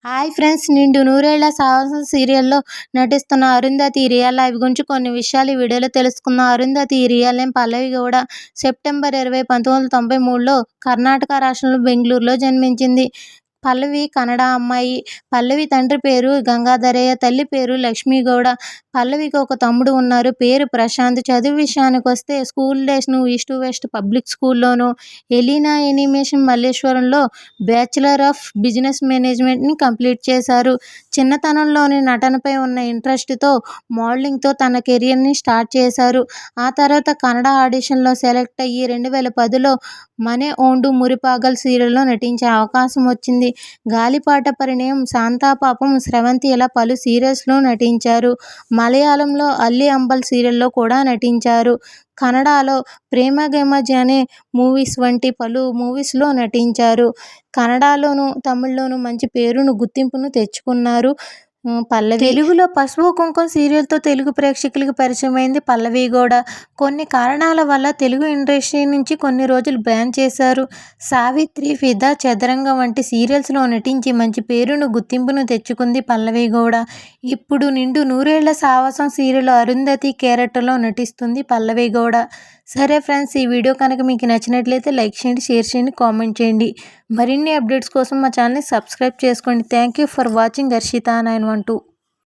Hi friends, నిండు నూరేళ్ల సాహసం సీరియల్లో నటిస్తున్న అరుంధతి రియల్ లైఫ్ గురించి కొన్ని విషయాలు ఈ వీడియోలో తెలుసుకుందాం. అరుంధతి రియల్ నేమ్ పల్లవి గౌడ. సెప్టెంబర్ 20, 1993లో కర్ణాటక రాష్ట్రంలో బెంగళూరులో జన్మించింది. పల్లవి కన్నడ అమ్మాయి. పల్లవి తండ్రి పేరు గంగాధరయ్య, తల్లి పేరు లక్ష్మీ గౌడ. పల్లవికి ఒక తమ్ముడు ఉన్నారు, పేరు ప్రశాంత్. చదువు విషయానికి వస్తే స్కూల్ డేస్ను ఈస్ట్ వెస్ట్ పబ్లిక్ స్కూల్లోను, ఎలీనా ఎనిమేషన్ మల్లేశ్వరంలో బ్యాచిలర్ ఆఫ్ బిజినెస్ మేనేజ్మెంట్ని కంప్లీట్ చేశారు. చిన్నతనంలోని నటనపై ఉన్న ఇంట్రెస్ట్తో మోడలింగ్తో తన కెరియర్ని స్టార్ట్ చేశారు. ఆ తర్వాత కన్నడ ఆడిషన్లో సెలెక్ట్ అయ్యి 2010లో మనే ఓండు మురిపాగల్ సీరియల్లో నటించే అవకాశం వచ్చింది. గాలిపాట పరిణయం, శాంతాపాపం, స్రవంతి ఇలా పలు సీరియల్స్లో నటించారు. మలయాళంలో అల్లి అంబల్ సీరియల్లో కూడా నటించారు. కన్నడలో ప్రేమ గేమజ్ అనే మూవీస్ వంటి పలు మూవీస్లో నటించారు. కన్నడలోను, తమిళ్లోను మంచి పేరును, గుర్తింపును తెచ్చుకున్నారు పల్లవి. తెలుగులో పసుపు కుంకుమ సీరియల్తో తెలుగు ప్రేక్షకులకు పరిచయమైంది పల్లవి గౌడ. కొన్ని కారణాల వల్ల తెలుగు ఇండస్ట్రీ నుంచి కొన్ని రోజులు బ్యాన్ చేశారు. సావిత్రి, ఫిదా, చదరంగం వంటి సీరియల్స్లో నటించి మంచి పేరును, గుర్తింపును తెచ్చుకుంది పల్లవి గౌడ. ఇప్పుడు నిండు నూరేళ్ల సావాసం సీరియల్ అరుంధతి క్యారెక్టర్లో నటిస్తుంది పల్లవి గౌడ. సరే ఫ్రెండ్స్, ఈ వీడియో కనుక మీకు నచ్చినట్లయితే లైక్ చేయండి, షేర్ చేయండి, కామెంట్ చేయండి. మరిన్ని అప్డేట్స్ కోసం మా ఛానల్ని సబ్స్క్రైబ్ చేసుకోండి. Thank you for watching. Harshita 912.